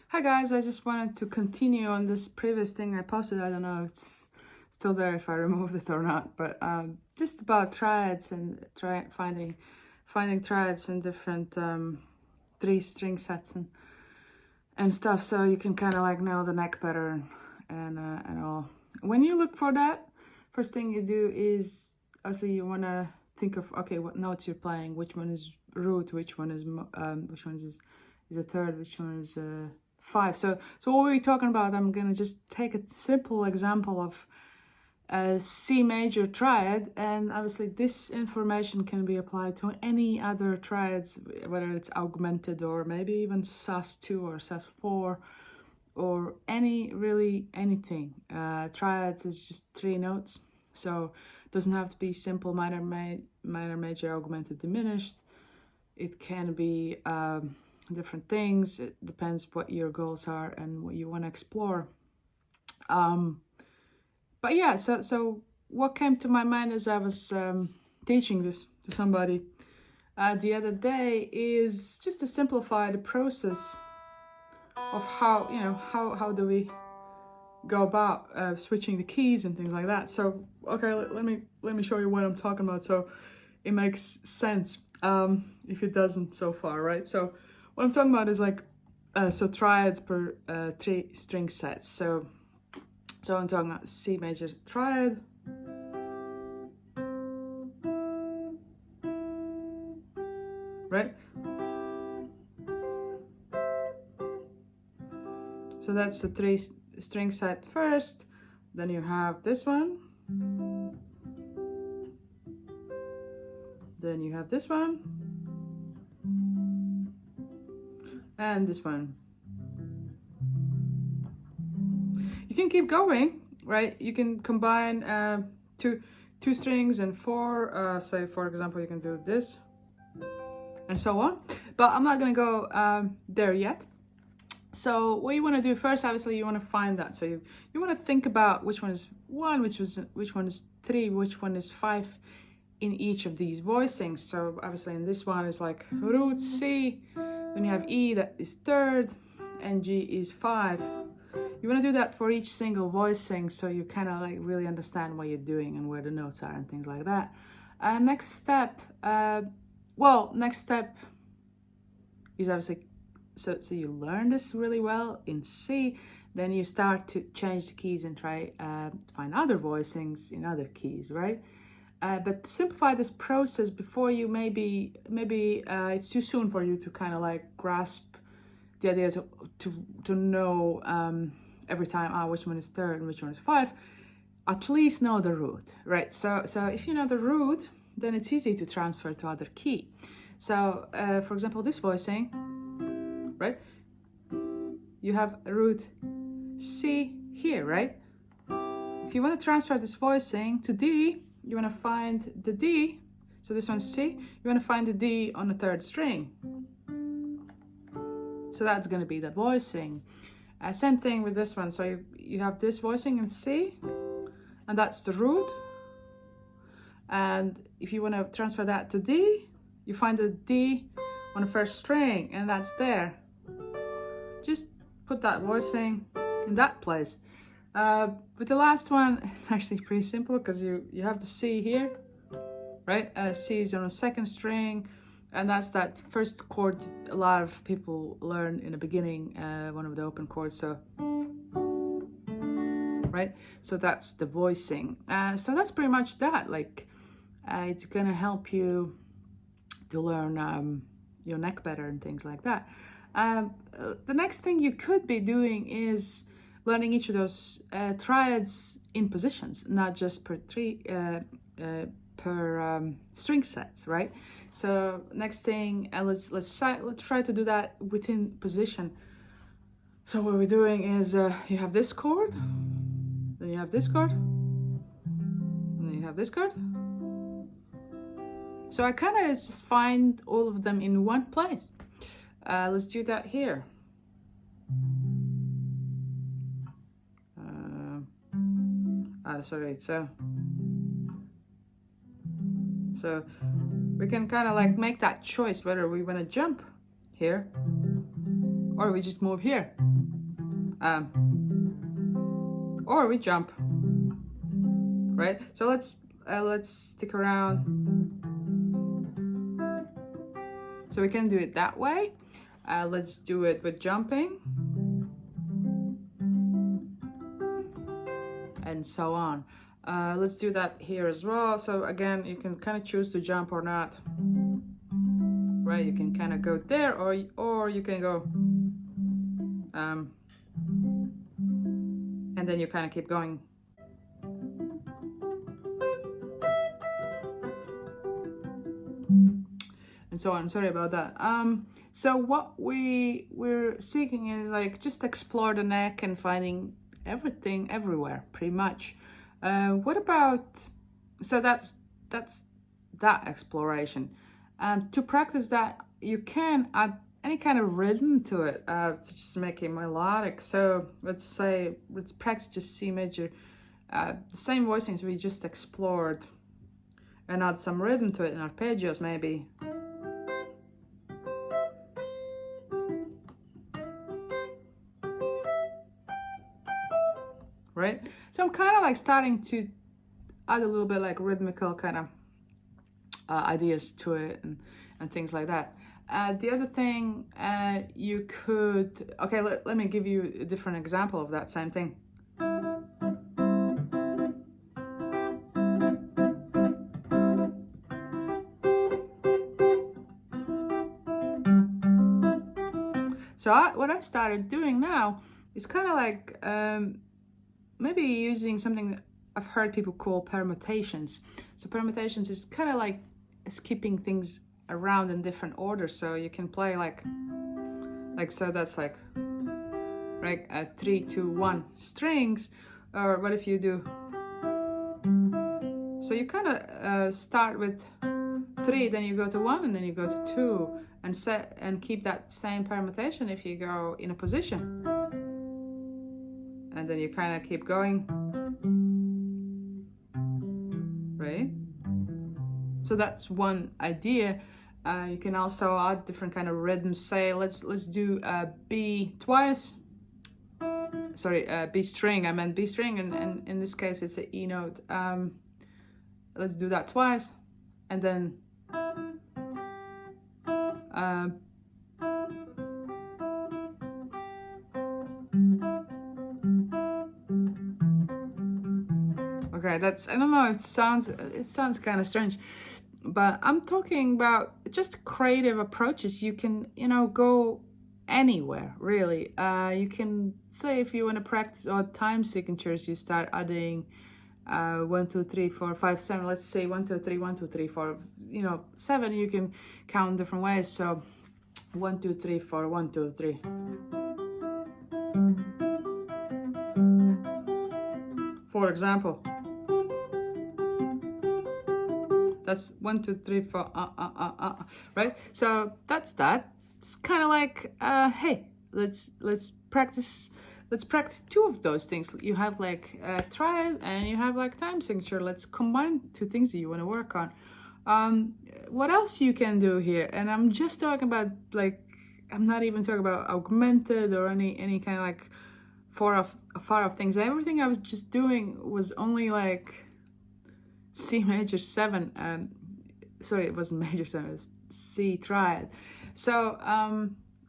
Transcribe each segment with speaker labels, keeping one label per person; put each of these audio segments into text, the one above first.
Speaker 1: Hi guys, I just wanted to continue on this previous thing I posted. I don't know if it's still there, if I removed it or not, but just about triads and finding triads in different 3-string sets and stuff, so you can kind of like know the neck pattern and all. When you look for that, first thing you do is obviously you want to think of, okay, what notes you're playing, which one is root, which one is a third, which one is 5. So what we're talking about, I'm gonna just take a simple example of a C major triad, and obviously this information can be applied to any other triads, whether it's augmented or maybe even sus2 or sus4 or anything. Triads is just 3 notes, so it doesn't have to be simple minor, major, augmented, diminished. It can be different things. It depends what your goals are and what you want to explore. But yeah, so what came to my mind as I was teaching this to somebody the other day is just to simplify the process of how do we go about switching the keys and things like that. So okay, let me show you what I'm talking about so it makes sense if it doesn't so far, right? So what I'm talking about is like so triads per 3-string sets. So I'm talking about C major triad, right? So that's the 3-string set first. Then you have this one. Then you have this one. And this one. You can keep going, right? You can combine two strings and 4. Say, for example, you can do this and so on. But I'm not going to go there yet. So what you want to do first, obviously, you want to find that. So you want to think about which one is 1, which one is 3, which one is 5 in each of these voicings. So obviously in this one is like root C, then you have E that is 3rd, and G is 5. You want to do that for each single voicing so you kind of like really understand what you're doing and where the notes are and things like that. Next step is obviously, so you learn this really well in C, then you start to change the keys and try find other voicings in other keys, right? But to simplify this process before you maybe it's too soon for you to kind of like grasp the idea to know every time which one is 3rd and which one is 5. At least know the root, right? So if you know the root, then it's easy to transfer to other key. So for example, this voicing, right? You have root C here, right? If you want to transfer this voicing to D, you want to find the D. So this one's C. You want to find the D on the 3rd string. So that's going to be the voicing. Same thing with this one. So you have this voicing in C, and that's the root. And if you want to transfer that to D, you find the D on the 1st string, and that's there. Just put that voicing in that place. With the last one, it's actually pretty simple because you have the C here, right? C is on the 2nd string, and that's that first chord a lot of people learn in the beginning, one of the open chords. So, right? So that's the voicing. So that's pretty much that. Like, it's gonna help you to learn your neck better and things like that. The next thing you could be doing is learning each of those triads in positions, not just per string sets, right? So next thing, let's try to do that within position. So what we're doing is you have this chord, then you have this chord, and then you have this chord. So I kind of just find all of them in one place. Let's do that here. Sorry, so we can kind of like make that choice whether we want to jump here or we just move here. or we jump, right? So let's stick around. So we can do it that way. Let's do it with jumping, and so on. Let's do that here as well. So again, you can kind of choose to jump or not, right? You can kind of go there, or you can go, and then you kind of keep going. And so on. Sorry about that. So what we're seeking is like just explore the neck and finding everything everywhere, pretty much. What about, so that's that exploration. To practice that, you can add any kind of rhythm to it to just make it melodic. So let's practice just C major, the same voicings we just explored, and add some rhythm to it in arpeggios maybe. Right? So I'm kind of like starting to add a little bit like rhythmical kind of ideas to it and things like that. The other thing you could, okay, let me give you a different example of that same thing. So what I started doing now is kind of like maybe using something that I've heard people call permutations. So permutations is kind of like skipping things around in different orders. So you can play like so that's like, right, 3, 2, 1 strings. Or what if you do, so you kind of start with 3, then you go to 1, and then you go to 2, and set and keep that same permutation if you go in a position, and then you kind of keep going, right? So that's one idea. You can also add different kind of rhythms. Say let's do B twice. Sorry, B string. I meant B string, and in this case it's an E note. Let's do that twice, and then okay, that's, I don't know, it sounds kind of strange, but I'm talking about just creative approaches. You can, go anywhere really. You can say if you want to practice odd time signatures, you start adding 1, 2, 3, 4, 5, 7. Let's say 1, 2, 3, 1, 2, 3, 4. 7. You can count different ways. So 1, 2, 3, 4, 1, 2, 3. For example, that's 1, 2, 3, 4. Right? So that's that. It's kind of like, hey, let's practice. Let's practice 2 of those things. You have like triad and you have like time signature. Let's combine 2 things that you want to work on. What else you can do here? And I'm just talking about like, I'm not even talking about augmented or any kind of like far off things. Everything I was just doing was only like C major 7. Sorry, it wasn't major 7. It was C triad. So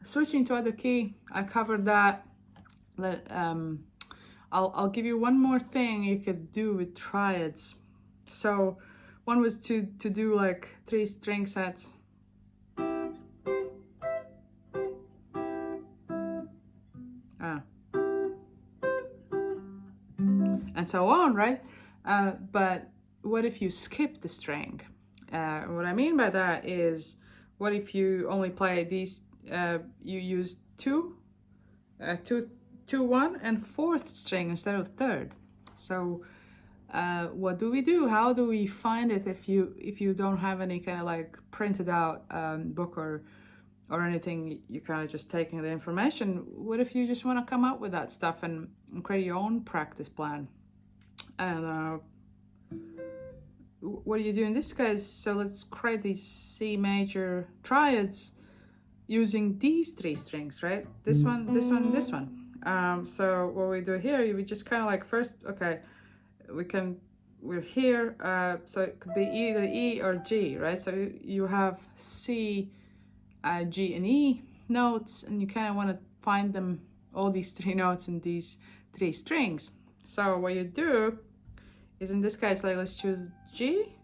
Speaker 1: switching to other key, I covered that. I'll give you one more thing you could do with triads. So one was to do like 3 string sets. And so on, right? But what if you skip the string? What I mean by that is, what if you only play these, you use 2, 1 and 4th string instead of 3rd. So what do we do? How do we find it if you don't have any kind of like printed out book or anything? You kind of just taking the information. What if you just want to come up with that stuff and create your own practice plan? And what do you do in this case? So let's create these C major triads using these 3 strings, right? This one, this one, this one. So what we do here, we just kind of like first, okay, we're here, so it could be either E or G, right? So you have C, G, and E notes, and you kind of want to find them, all these three notes in these three strings. So what you do is, in this case, like, let's choose G,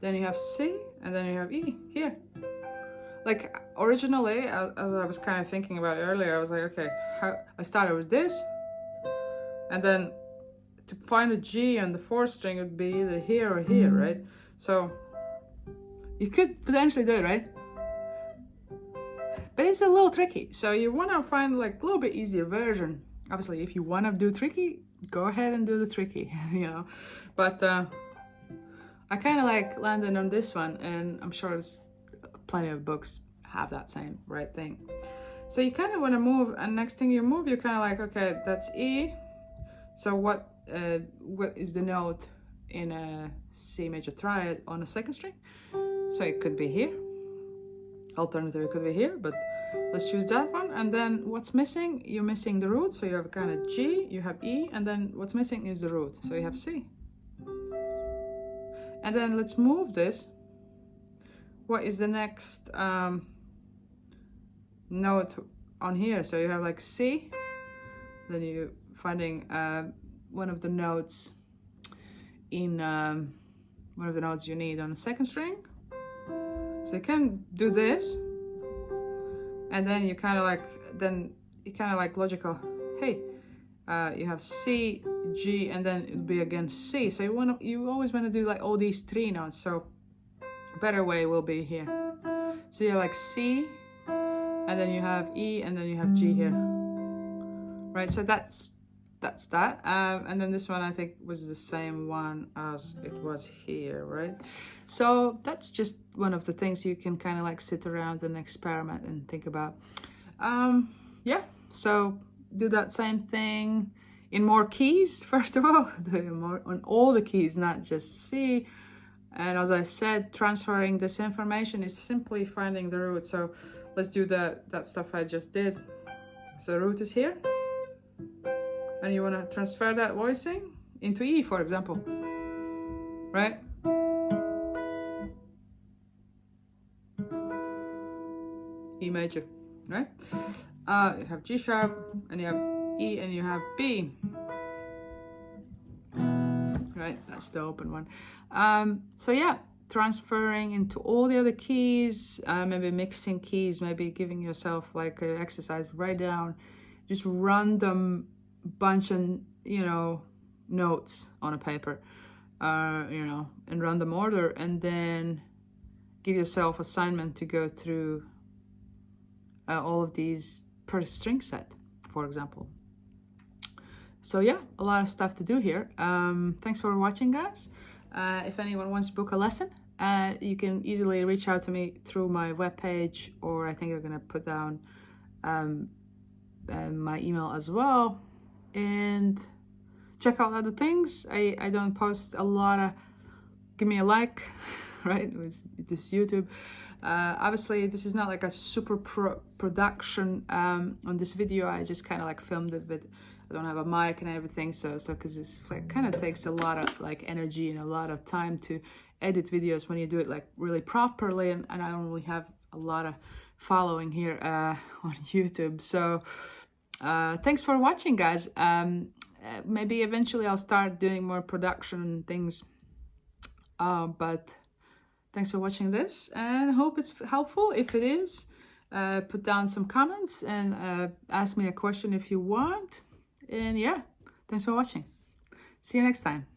Speaker 1: then you have C, and then you have E here. Like, originally, as I was kind of thinking about earlier, I was like, okay, I started with this, and then to find a G on the fourth string would be either here or here, right? So you could potentially do it, right? But it's a little tricky. So you want to find like a little bit easier version. Obviously, if you want to do tricky, go ahead and do the tricky, you know. But I kind of like landed on this one, and I'm sure there's plenty of books have that same right thing. So you kind of want to move, and next thing you move, you're kind of like, okay, that's E. So what is the note in a C major triad on a second string? So it could be here. Alternatively, it could be here, but let's choose that one. And then what's missing? You're missing the root. So you have kind of G, you have E, and then what's missing is the root. So you have C. And then let's move this. What is the next note on here? So you have like C, then you're finding one of the notes in one of the notes you need on the second string. So you can do this, and then you kind of like logical. Hey, you have C, G, and then it'll be again C. So you always want to do like all these three notes. So a better way will be here. So you have like C, and then you have E, and then you have G here, right? So that's that. And then this one I think was the same one as it was here, right? So that's just one of the things you can kind of like sit around and experiment and think about. Yeah, so do that same thing in more keys, first of all, more on all the keys, not just C. And as I said, transferring this information is simply finding the root. So let's do that stuff I just did. So root is here. And you want to transfer that voicing into E, for example, right? E major, right? You have G sharp, and you have E, and you have B, right? That's the open one. So yeah, transferring into all the other keys, maybe mixing keys, maybe giving yourself like an exercise, write down just random bunch of, you know, notes on a paper, you know, in random order, and then give yourself assignment to go through all of these per string set, for example. So yeah, a lot of stuff to do here. Thanks for watching, guys. If anyone wants to book a lesson, you can easily reach out to me through my webpage, or I think I'm gonna put down my email as well. And check out other things. I don't post a lot of, give me a like, right? This YouTube. Obviously, this is not like a super production on this video. I just kind of like filmed it, but I don't have a mic and everything. So because it's like kind of takes a lot of like energy and a lot of time to edit videos when you do it like really properly. And I don't really have a lot of following here on YouTube. So thanks for watching, guys. Maybe eventually I'll start doing more production things. But thanks for watching this, and hope it's helpful. If it is, put down some comments and ask me a question if you want. And yeah, thanks for watching. See you next time.